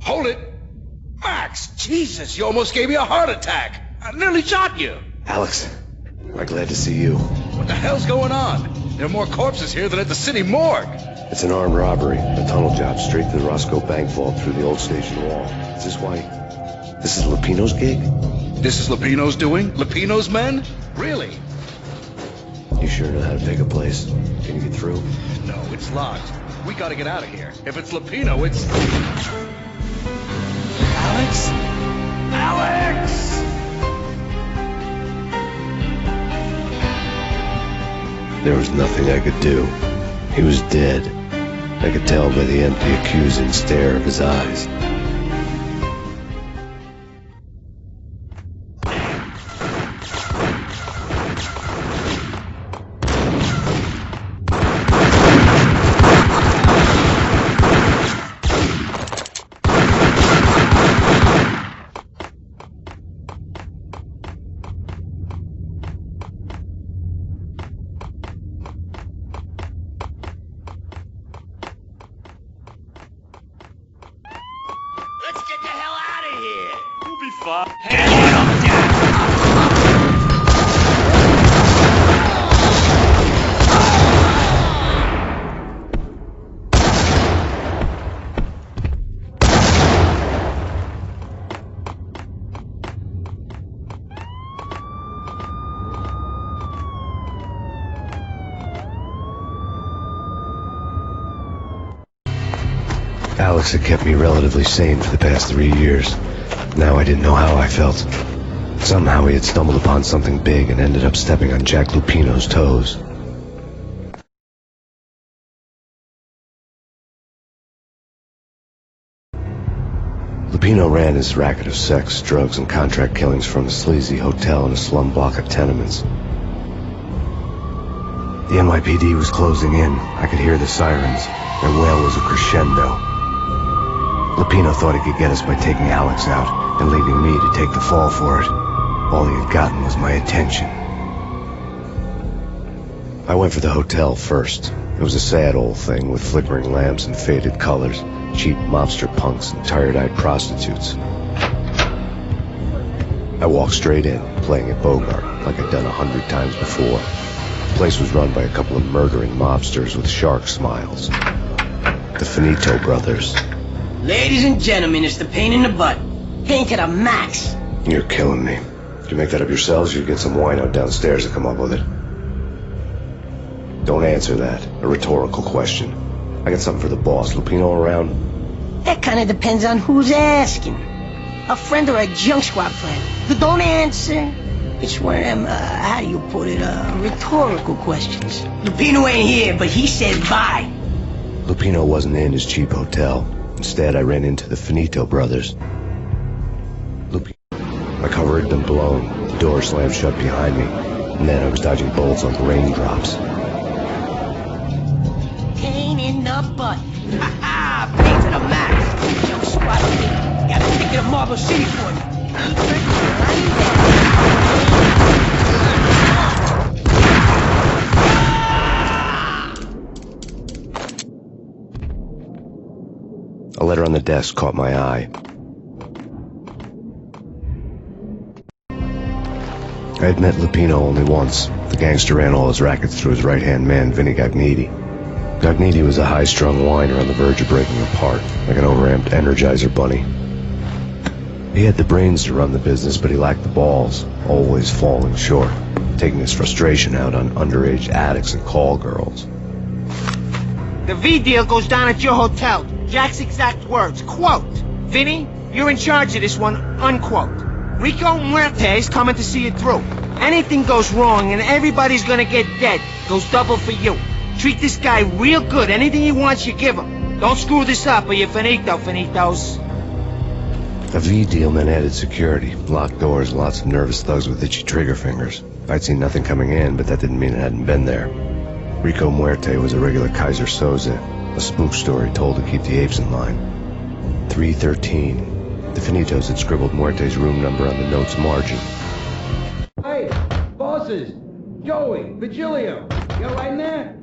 Hold it! Max, Jesus, you almost gave me a heart attack. I nearly shot you. Alex, I'm glad to see you. What the hell's going on? There are more corpses here than at the city morgue. It's an armed robbery, a tunnel job straight to the Roscoe Bank vault through the old station wall. Is this why? This is Lupino's gig? This is Lupino's doing? Lupino's men? Really? You sure know how to pick a place? Can you get through? No, it's locked. We gotta get out of here. If it's Lupino, it's... Alex? Alex! There was nothing I could do. He was dead. I could tell by the empty, accusing stare of his eyes. Let's get the hell out of here! We'll be fine. Alex had kept me relatively sane for the past 3 years. Now I didn't know how I felt. Somehow he had stumbled upon something big and ended up stepping on Jack Lupino's toes. Lupino ran his racket of sex, drugs, and contract killings from a sleazy hotel in a slum block of tenements. The NYPD was closing in. I could hear the sirens. Their wail was a crescendo. Lupino thought he could get us by taking Alex out and leaving me to take the fall for it. All he had gotten was my attention. I went for the hotel first. It was a sad old thing with flickering lamps and faded colors, cheap mobster punks and tired-eyed prostitutes. I walked straight in, playing at Bogart, like I'd done 100 times before. The place was run by a couple of murdering mobsters with shark smiles. The Finito brothers. Ladies and gentlemen, it's the pain in the butt. Pain to the max. You're killing me. Did you make that up yourselves, or you get some wine out downstairs to come up with it? Don't answer that. A rhetorical question. I got something for the boss. Lupino around? That kind of depends on who's asking. A friend or a junk squad friend. Don't answer. It's one of them, how do you put it, rhetorical questions. Lupino ain't here, but he said bye. Lupino wasn't in his cheap hotel. Instead, I ran into the Finito brothers. My cover had been blown. The door slammed shut behind me. And then I was dodging bullets like raindrops. Pain in the butt. Ha ha! Pain to the max. Jump squad. Gotta take it to Marble City for you. A letter on the desk caught my eye. I had met Lupino only once. The gangster ran all his rackets through his right-hand man, Vinny Gagniti. Gagniti was a high-strung whiner on the verge of breaking apart, like an overamped Energizer bunny. He had the brains to run the business, but he lacked the balls, always falling short, taking his frustration out on underage addicts and call girls. The V deal goes down at your hotel. Jack's exact words, quote, "Vinny, you're in charge of this one," unquote. Rico Muerte's coming to see it through. Anything goes wrong and everybody's gonna get dead, goes double for you. Treat this guy real good. Anything he wants, you give him. Don't screw this up or you're finito, finitos. A V deal meant added security, locked doors, and lots of nervous thugs with itchy trigger fingers. I'd seen nothing coming in, but that didn't mean it hadn't been there. Rico Muerte was a regular Kaiser Soze, a spook story told to keep the apes in line. 313. The Finitos had scribbled Muerte's room number on the note's margin. Hey, bosses! Joey, Vigilio, you all right in there?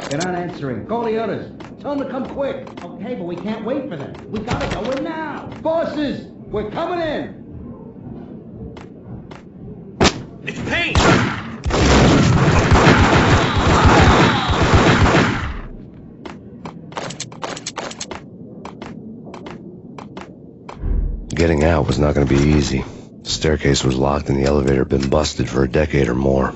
They're not answering. Call the others. Tell them to come quick. Okay, but we can't wait for them. We gotta go in now. Bosses, we're coming in. It's Payne! Getting out was not going to be easy. The staircase was locked and the elevator had been busted for a decade or more.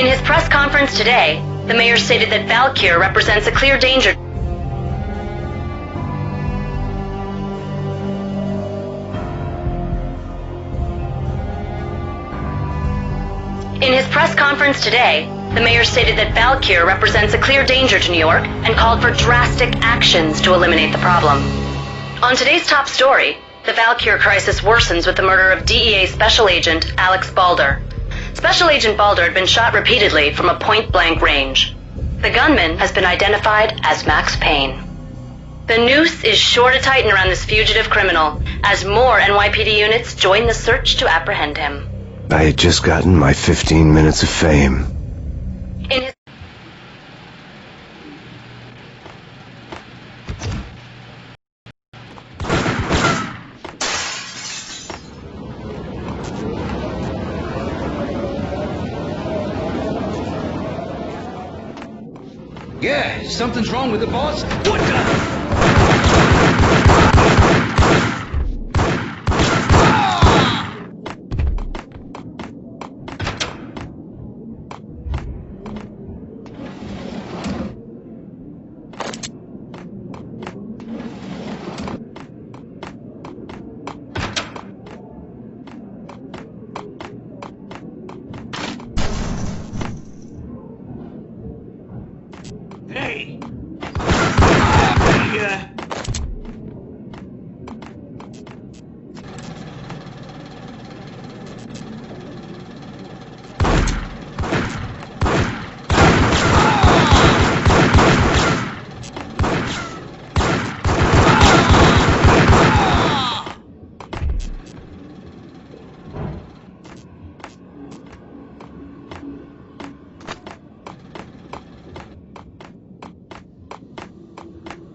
In his press conference today, the mayor stated that Valkyr represents a clear danger. In his press conference today, the mayor stated that Valkyr represents a clear danger to New York and called for drastic actions to eliminate the problem. On today's top story, the Valkyr crisis worsens with the murder of DEA Special Agent Alex Balder. Special Agent Balder had been shot repeatedly from a point-blank range. The gunman has been identified as Max Payne. The noose is sure to tighten around this fugitive criminal as more NYPD units join the search to apprehend him. I had just gotten my 15 minutes of fame. In his Yeah, something's wrong with the boss. What the? Hey!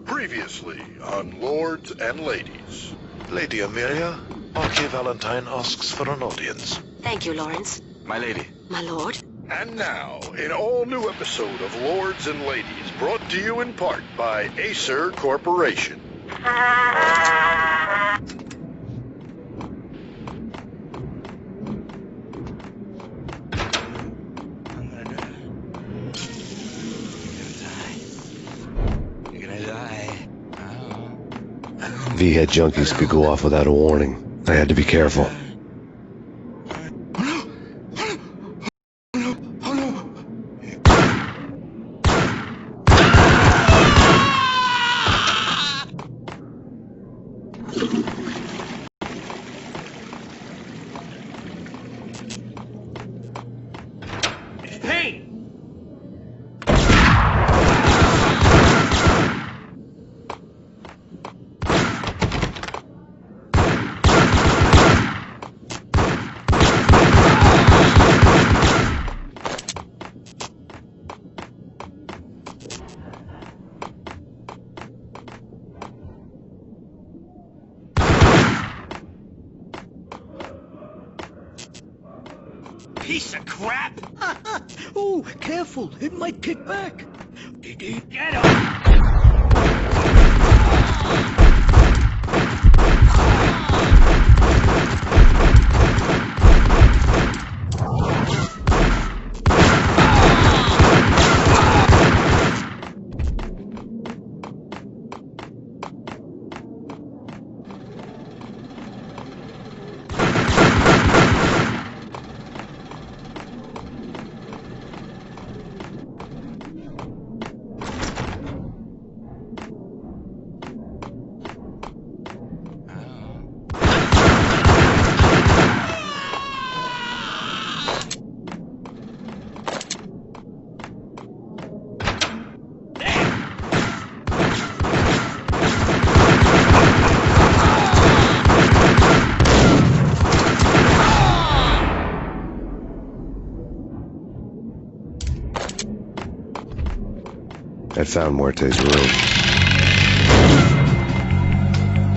Previously on Lords and Ladies. Lady Amelia, Marquis Valentine asks for an audience. Thank you, Lawrence. My lady. My lord. And now, an all-new episode of Lords and Ladies, brought to you in part by Acer Corporation. V-head junkies could go off without a warning. I had to be careful. It's Payne! piece of crap! Oh, careful. It might kick back. Get him! I'd found Muerte's room.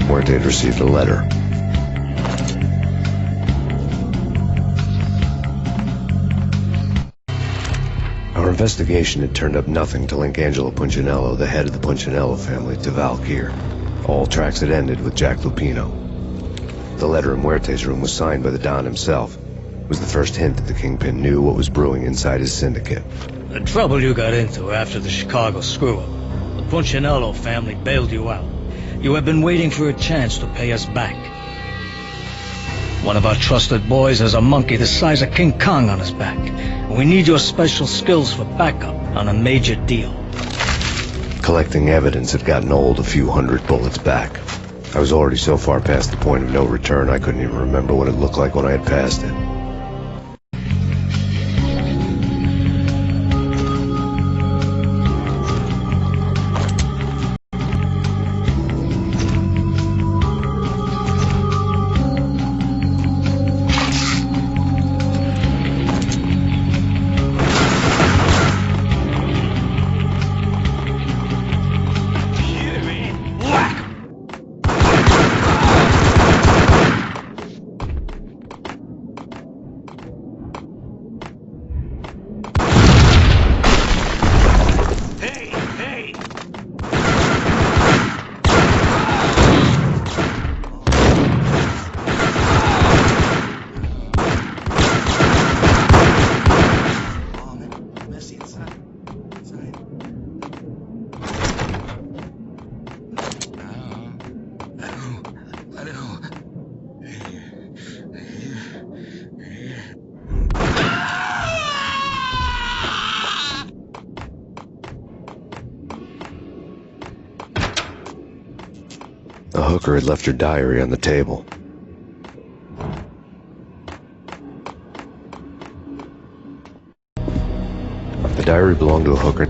Muerte had received a letter. Our investigation had turned up nothing to link Angelo Punchinello, the head of the Punchinello family, to Valkyr. All tracks had ended with Jack Lupino. The letter in Muerte's room was signed by the Don himself. It was the first hint that the Kingpin knew what was brewing inside his syndicate. The trouble you got into after the Chicago screw-up. The Punchinello family bailed you out. You have been waiting for a chance to pay us back. One of our trusted boys has a monkey the size of King Kong on his back. We need your special skills for backup on a major deal. Collecting evidence had gotten old a few hundred bullets back. I was already so far past the point of no return I couldn't even remember what it looked like when I had passed it. The hooker had left her diary on the table. The diary belonged to a hooker.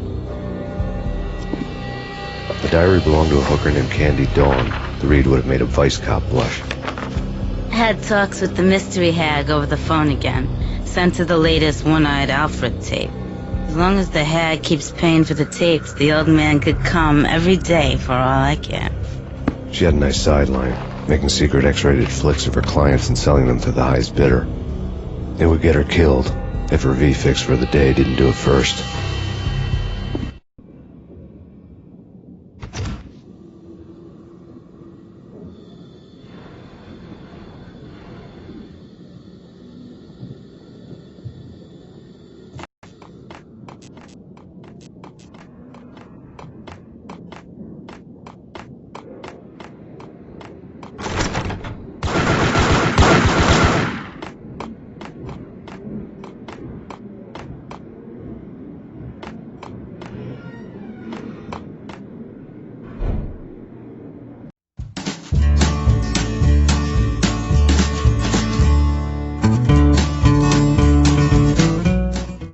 The diary belonged to a hooker named Candy Dawn. The read would have made a vice cop blush. Had talks with the mystery hag over the phone again. Sent her the latest One-Eyed Alfred tape. As long as the hag keeps paying for the tapes, the old man could come every day for all I care. She had a nice sideline, making secret X-rated flicks of her clients and selling them to the highest bidder. It would get her killed if her V-fix for the day didn't do it first.